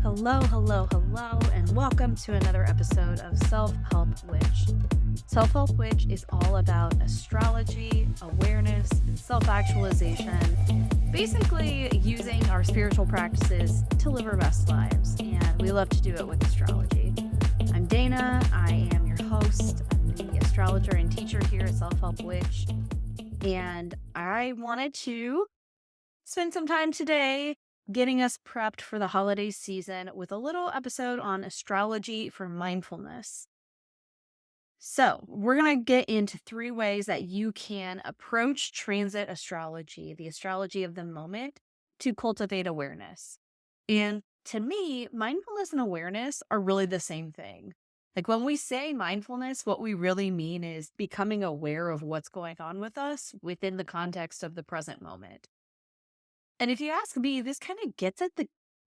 Hello, and welcome to another episode of Self-Help Witch. Self-Help Witch is all about astrology, awareness, and self-actualization, basically using our spiritual practices to live our best lives, and we love to do it with astrology. I'm Dana, I am your host, I'm the astrologer and teacher here at Self-Help Witch, and I wanted to spend some time today getting us prepped for the holiday season with a little episode on astrology for mindfulness. So we're going to get into 3 ways that you can approach transit astrology, the astrology of the moment, to cultivate awareness. And to me, mindfulness and awareness are really the same thing. Like when we say mindfulness, what we really mean is becoming aware of what's going on with us within the context of the present moment. And if you ask me, this kind of gets at the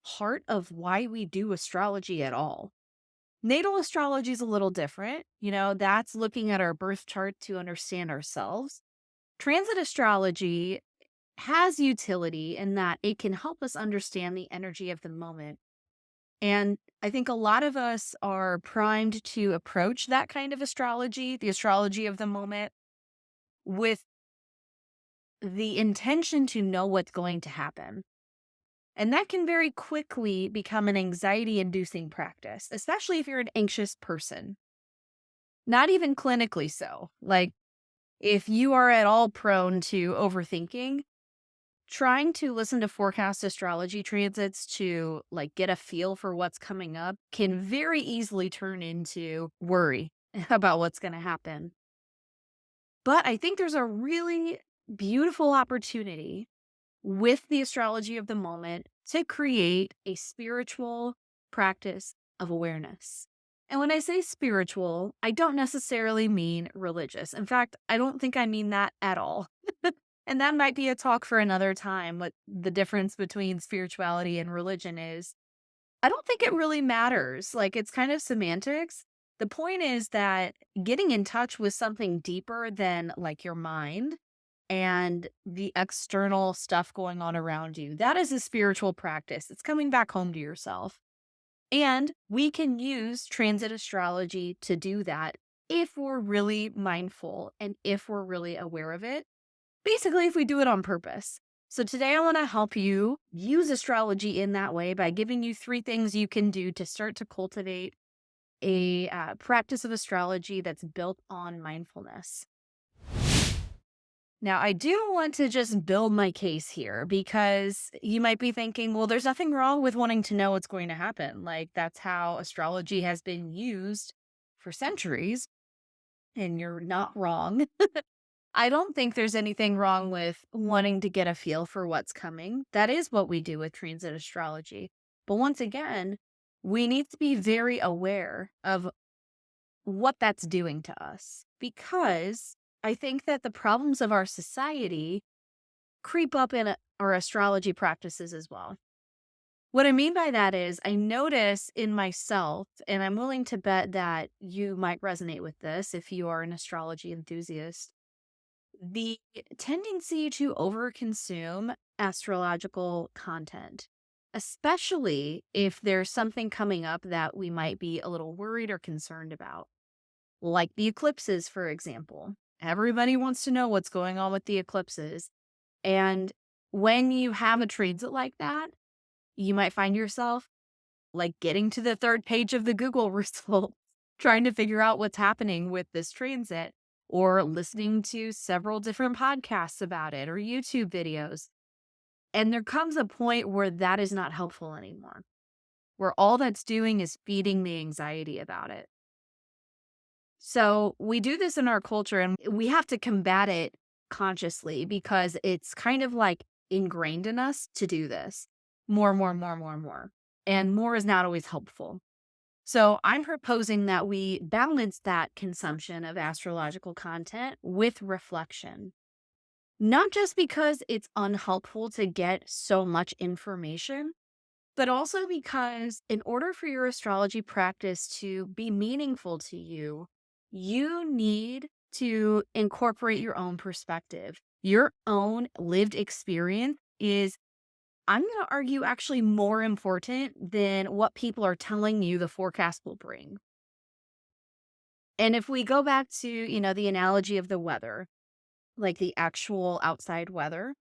heart of why we do astrology at all. Natal astrology is a little different. That's looking at our birth chart to understand ourselves. Transit astrology has utility in that it can help us understand the energy of the moment. And I think a lot of us are primed to approach that kind of astrology, the astrology of the moment, with the intention to know what's going to happen. And that can very quickly become an anxiety-inducing practice, especially if you're an anxious person. Not even clinically so. Like, if you are at all prone to overthinking, trying to listen to forecast astrology transits to get a feel for what's coming up can very easily turn into worry about what's going to happen. But I think there's a really beautiful opportunity with the astrology of the moment to create a spiritual practice of awareness. And when I say spiritual, I don't necessarily mean religious. In fact, I don't think I mean that at all. And that might be a talk for another time, what the difference between spirituality and religion is. I don't think it really matters. It's kind of semantics. The point is that getting in touch with something deeper than your mind and the external stuff going on around you, that is a spiritual practice. It's coming back home to yourself. And we can use transit astrology to do that if we're really mindful and if we're really aware of it. Basically, if we do it on purpose. So today I want to help you use astrology in that way by giving you 3 things you can do to start to cultivate a practice of astrology that's built on mindfulness. Now, I do want to just build my case here because you might be thinking, well, there's nothing wrong with wanting to know what's going to happen. That's how astrology has been used for centuries. And you're not wrong. I don't think there's anything wrong with wanting to get a feel for what's coming. That is what we do with transit astrology. But once again, we need to be very aware of what that's doing to us, because I think that the problems of our society creep up in our astrology practices as well. What I mean by that is I notice in myself, and I'm willing to bet that you might resonate with this if you are an astrology enthusiast, the tendency to overconsume astrological content, especially if there's something coming up that we might be a little worried or concerned about, like the eclipses, for example. Everybody wants to know what's going on with the eclipses. And when you have a transit like that, you might find yourself getting to the 3rd page of the Google results, trying to figure out what's happening with this transit, or listening to several different podcasts about it or YouTube videos. And there comes a point where that is not helpful anymore, where all that's doing is feeding the anxiety about it. So we do this in our culture, and we have to combat it consciously because it's kind of ingrained in us to do this. More. And more is not always helpful. So I'm proposing that we balance that consumption of astrological content with reflection. Not just because it's unhelpful to get so much information, but also because in order for your astrology practice to be meaningful to you, you need to incorporate your own perspective. Your own lived experience is, I'm going to argue, actually more important than what people are telling you the forecast will bring. And if we go back to, the analogy of the weather, like the actual outside weather,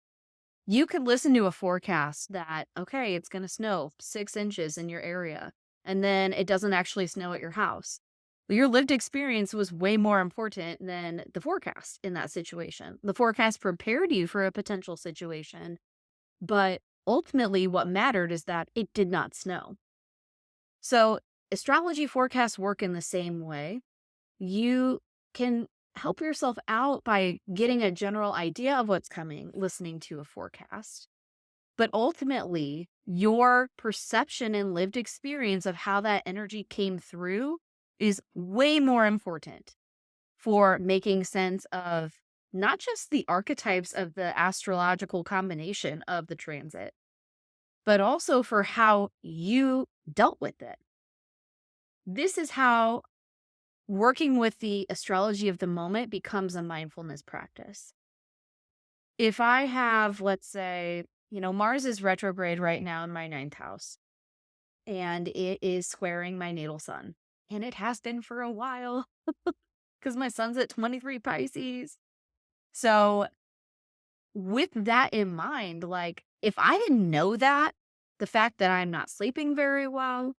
you could listen to a forecast that, okay, it's going to snow 6 inches in your area, and then it doesn't actually snow at your house. Well, your lived experience was way more important than the forecast in that situation. The forecast prepared you for a potential situation, but ultimately what mattered is that it did not snow. So astrology forecasts work in the same way. You can help yourself out by getting a general idea of what's coming, listening to a forecast. But ultimately, your perception and lived experience of how that energy came through is way more important for making sense of not just the archetypes of the astrological combination of the transit, but also for how you dealt with it. This is how working with the astrology of the moment becomes a mindfulness practice. If I have, let's say, Mars is retrograde right now in my ninth house, and it is squaring my natal sun. And it has been for a while because my sun's at 23 Pisces. So, with that in mind, like, if I didn't know that, the fact that I'm not sleeping very well,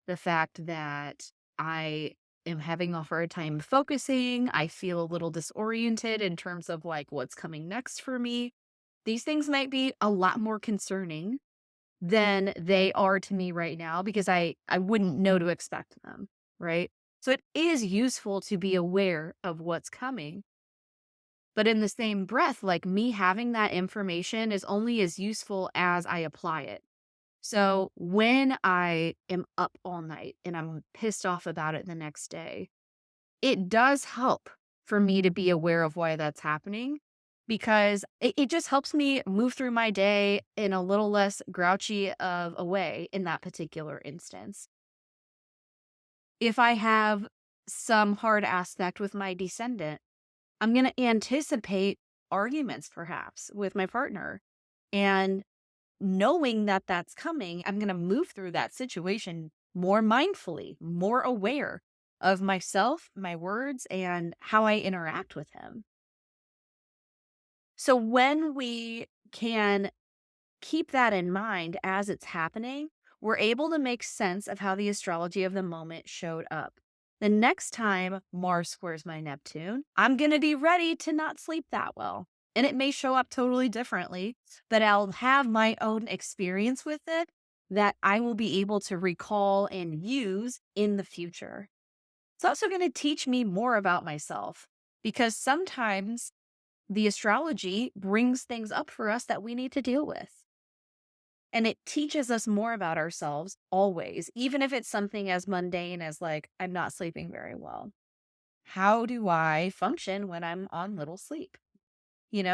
the fact that I am having a hard time focusing, I feel a little disoriented in terms of like what's coming next for me. These things might be a lot more concerning than they are to me right now because I wouldn't know to expect them, right? So it is useful to be aware of what's coming. But in the same breath, like me having that information is only as useful as I apply it. So when I am up all night and I'm pissed off about it the next day, it does help for me to be aware of why that's happening because it just helps me move through my day in a little less grouchy of a way in that particular instance. If I have some hard aspect with my descendant, I'm going to anticipate arguments perhaps with my partner. And knowing that that's coming, I'm going to move through that situation more mindfully, more aware of myself, my words, and how I interact with him. So when we can keep that in mind as it's happening, we're able to make sense of how the astrology of the moment showed up. The next time Mars squares my Neptune, I'm going to be ready to not sleep that well. And it may show up totally differently, but I'll have my own experience with it that I will be able to recall and use in the future. It's also going to teach me more about myself because sometimes the astrology brings things up for us that we need to deal with. And it teaches us more about ourselves always, even if it's something as mundane as like, I'm not sleeping very well. How do I function when I'm on little sleep?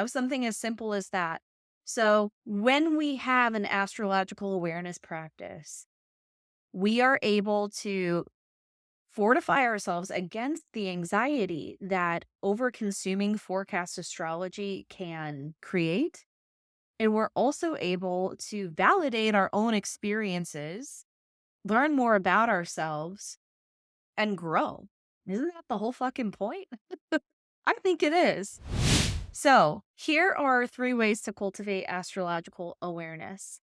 Something as simple as that. So when we have an astrological awareness practice, we are able to fortify ourselves against the anxiety that over consuming forecast astrology can create. And we're also able to validate our own experiences, learn more about ourselves, and grow. Isn't that the whole fucking point? I think it is. So, here are 3 ways to cultivate astrological awareness.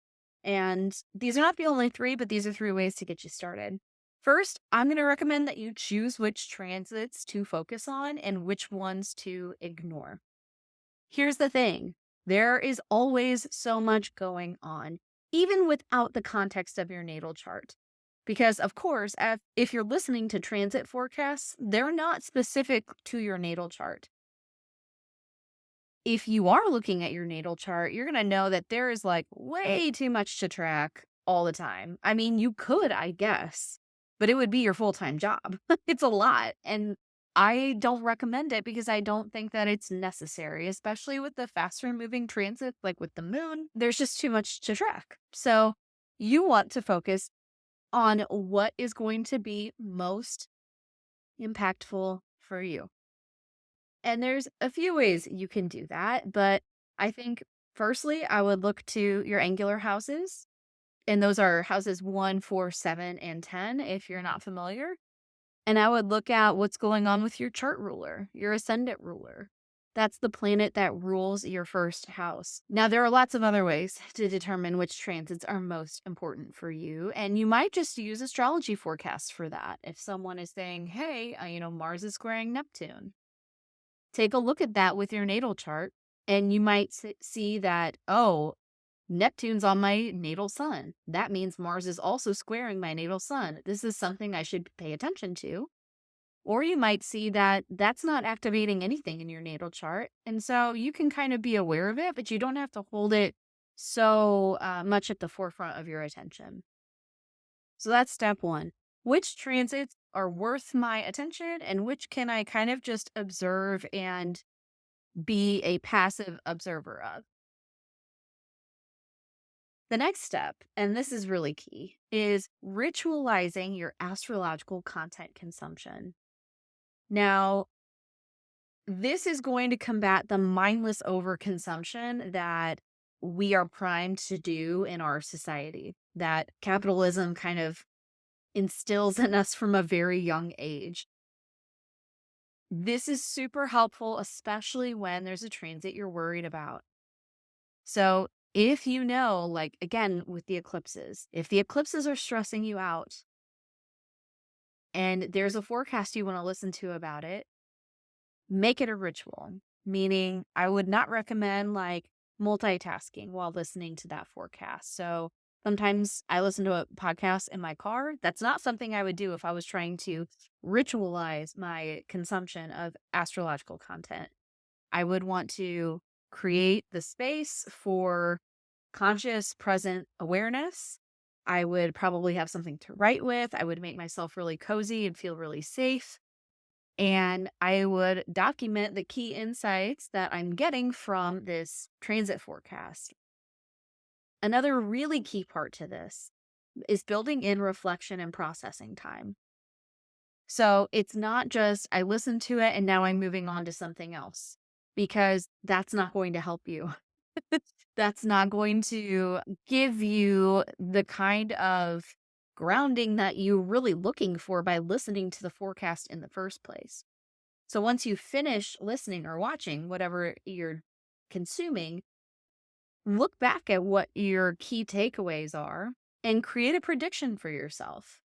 And these are not the only 3, but these are 3 ways to get you started. First, I'm going to recommend that you choose which transits to focus on and which ones to ignore. Here's the thing. There is always so much going on, even without the context of your natal chart. Because, of course, if you're listening to transit forecasts, they're not specific to your natal chart. If you are looking at your natal chart, you're going to know that there is like way too much to track all the time. I mean, you could, I guess, but it would be your full-time job. It's a lot. And I don't recommend it because I don't think that it's necessary, especially with the faster moving transits, like with the moon. There's just too much to track. So you want to focus on what is going to be most impactful for you. And there's a few ways you can do that, but I think firstly, I would look to your angular houses, and those are houses 1, 4, 7, and 10 if you're not familiar. And I would look at what's going on with your chart ruler, your ascendant ruler. That's the planet that rules your first house. Now, there are lots of other ways to determine which transits are most important for you. And you might just use astrology forecasts for that. If someone is saying, hey, Mars is squaring Neptune, take a look at that with your natal chart. And you might see that, oh, Neptune's on my natal sun. That means Mars is also squaring my natal sun. This is something I should pay attention to. Or you might see that that's not activating anything in your natal chart. And so you can kind of be aware of it, but you don't have to hold it so much at the forefront of your attention. So that's step one. Which transits are worth my attention and which can I kind of just observe and be a passive observer of? The next step, and this is really key, is ritualizing your astrological content consumption. Now, this is going to combat the mindless overconsumption that we are primed to do in our society, that capitalism kind of instills in us from a very young age. This is super helpful, especially when there's a transit you're worried about. So, if you know, like again, with the eclipses, if the eclipses are stressing you out and there's a forecast you want to listen to about it, make it a ritual. Meaning, I would not recommend like multitasking while listening to that forecast. So, sometimes I listen to a podcast in my car. That's not something I would do if I was trying to ritualize my consumption of astrological content. I would want to create the space for conscious present awareness. I would probably have something to write with. I would make myself really cozy and feel really safe. And I would document the key insights that I'm getting from this transit forecast. Another really key part to this is building in reflection and processing time. So it's not just I listened to it and now I'm moving on to something else, because that's not going to help you. That's not going to give you the kind of grounding that you're really looking for by listening to the forecast in the first place. So once you finish listening or watching whatever you're consuming, look back at what your key takeaways are and create a prediction for yourself.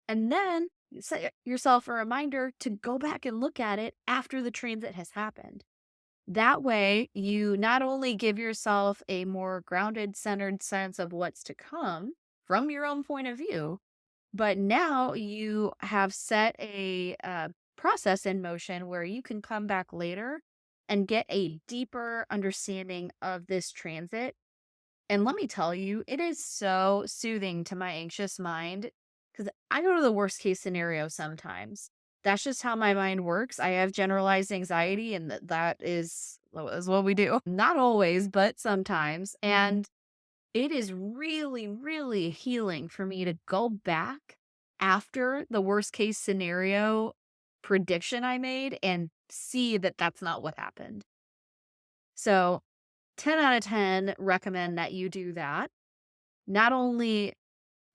And then set yourself a reminder to go back and look at it after the transit has happened. That way, you not only give yourself a more grounded, centered sense of what's to come from your own point of view, but now you have set a process in motion where you can come back later and get a deeper understanding of this transit. And let me tell you, it is so soothing to my anxious mind because I go to the worst case scenario sometimes. That's just how my mind works. I have generalized anxiety, and that is what we do. Not always, but sometimes. And it is really, really healing for me to go back after the worst case scenario prediction I made and see that that's not what happened. So 10 out of 10 recommend that you do that. Not only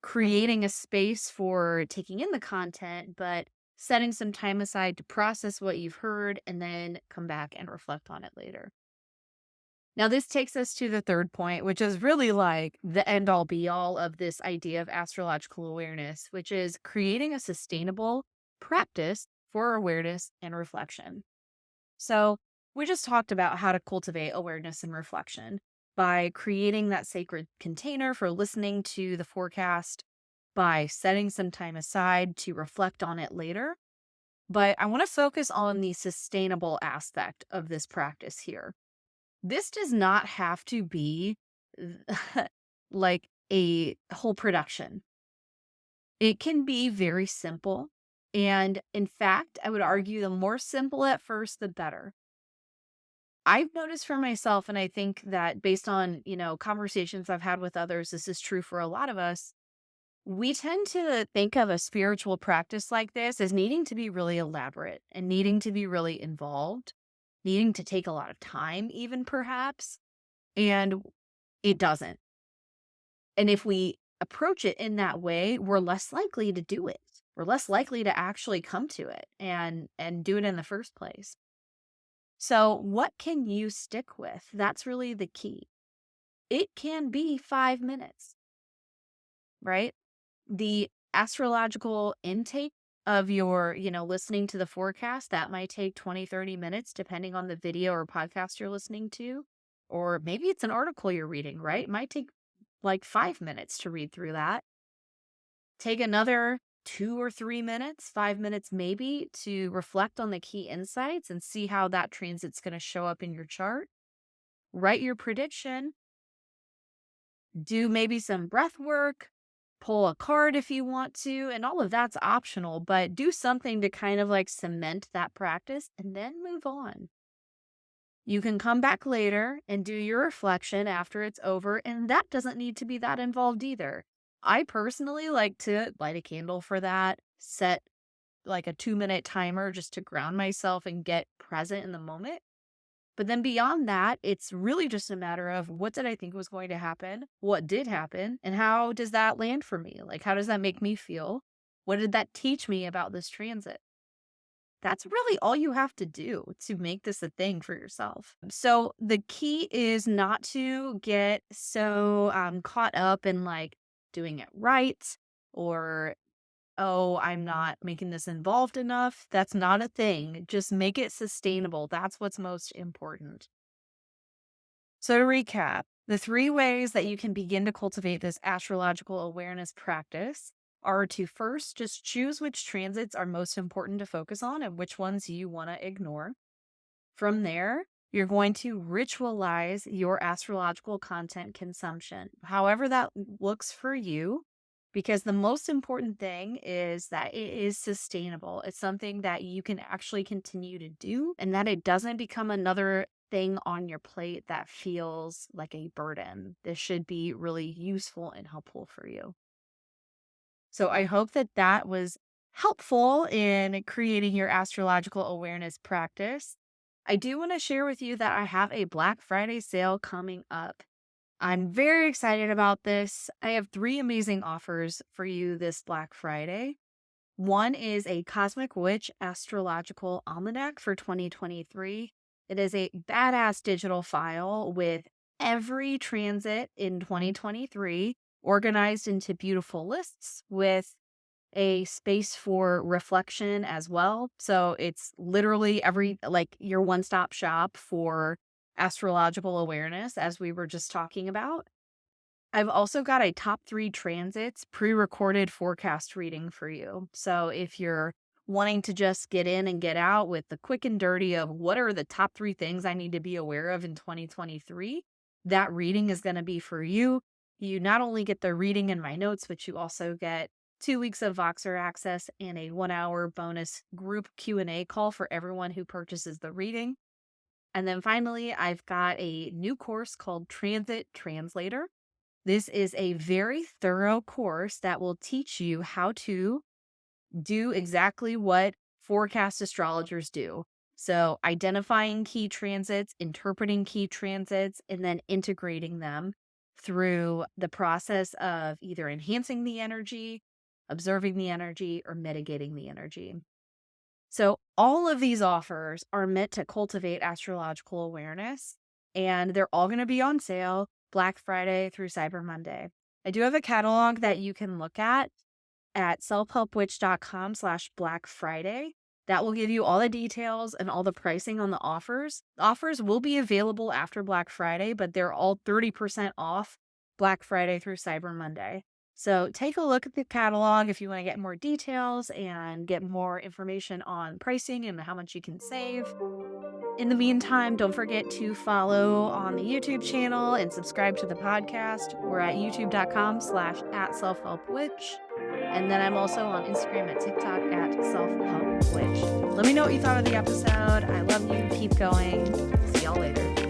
creating a space for taking in the content, but setting some time aside to process what you've heard and then come back and reflect on it later. Now, this takes us to the third point, which is really like the end all be all of this idea of astrological awareness, which is creating a sustainable practice for awareness and reflection. So, we just talked about how to cultivate awareness and reflection by creating that sacred container for listening to the forecast, by setting some time aside to reflect on it later. But I want to focus on the sustainable aspect of this practice here. This does not have to be like a whole production. It can be very simple. And in fact, I would argue the more simple at first, the better. I've noticed for myself, and I think that based on, conversations I've had with others, this is true for a lot of us. We tend to think of a spiritual practice like this as needing to be really elaborate and needing to be really involved. needing to take a lot of time, even perhaps, and it doesn't. And if we approach it in that way, we're less likely to do it. We're less likely to actually come to it and do it in the first place. So, what can you stick with? That's really the key. It can be 5 minutes, right? The astrological intake of your, listening to the forecast, that might take 20, 30 minutes, depending on the video or podcast you're listening to. Or maybe it's an article you're reading, right? It might take like 5 minutes to read through that. Take another 2 or 3 minutes, 5 minutes maybe, to reflect on the key insights and see how that transit's going to show up in your chart. Write your prediction. Do maybe some breath work, pull a card if you want to, and all of that's optional, but do something to kind of like cement that practice and then move on. You can come back later and do your reflection after it's over, and that doesn't need to be that involved either. I personally like to light a candle for that, set like a 2-minute timer just to ground myself and get present in the moment. But then beyond that, it's really just a matter of what did I think was going to happen? What did happen? And how does that land for me? Like, how does that make me feel? What did that teach me about this transit? That's really all you have to do to make this a thing for yourself. So the key is not to get so caught up in like doing it right, or, oh, I'm not making this involved enough. That's not a thing. Just make it sustainable. That's what's most important. So to recap, the 3 ways that you can begin to cultivate this astrological awareness practice are to first just choose which transits are most important to focus on and which ones you want to ignore. From there, you're going to ritualize your astrological content consumption, however that looks for you, because the most important thing is that it is sustainable. It's something that you can actually continue to do and that it doesn't become another thing on your plate that feels like a burden. This should be really useful and helpful for you. So I hope that that was helpful in creating your astrological awareness practice. I do want to share with you that I have a Black Friday sale coming up. I'm very excited about this. I have 3 amazing offers for you this Black Friday. One is a Cosmic Witch Astrological Almanac for 2023. It is a badass digital file with every transit in 2023 organized into beautiful lists with a space for reflection as well. So it's literally your one-stop shop for astrological awareness, as we were just talking about. I've also got a top 3 transits pre-recorded forecast reading for you. So if you're wanting to just get in and get out with the quick and dirty of what are the top 3 things I need to be aware of in 2023, that reading is going to be for you. You not only get the reading in my notes, but you also get 2 weeks of Voxer access and a 1-hour bonus group Q&A call for everyone who purchases the reading. And then finally, I've got a new course called Transit Translator. This is a very thorough course that will teach you how to do exactly what forecast astrologers do. So identifying key transits, interpreting key transits, and then integrating them through the process of either enhancing the energy, observing the energy, or mitigating the energy. So all of these offers are meant to cultivate astrological awareness, and they're all going to be on sale Black Friday through Cyber Monday. I do have a catalog that you can look at selfhelpwitch.com/Black Friday. That will give you all the details and all the pricing on the offers. The offers will be available after Black Friday, but they're all 30% off Black Friday through Cyber Monday. So take a look at the catalog if you want to get more details and get more information on pricing and how much you can save. In the meantime, don't forget to follow on the YouTube channel and subscribe to the podcast. We're at youtube.com/@selfhelpwitch. And then I'm also on Instagram and TikTok @selfhelpwitch. Let me know what you thought of the episode. I love you. Keep going. See y'all later.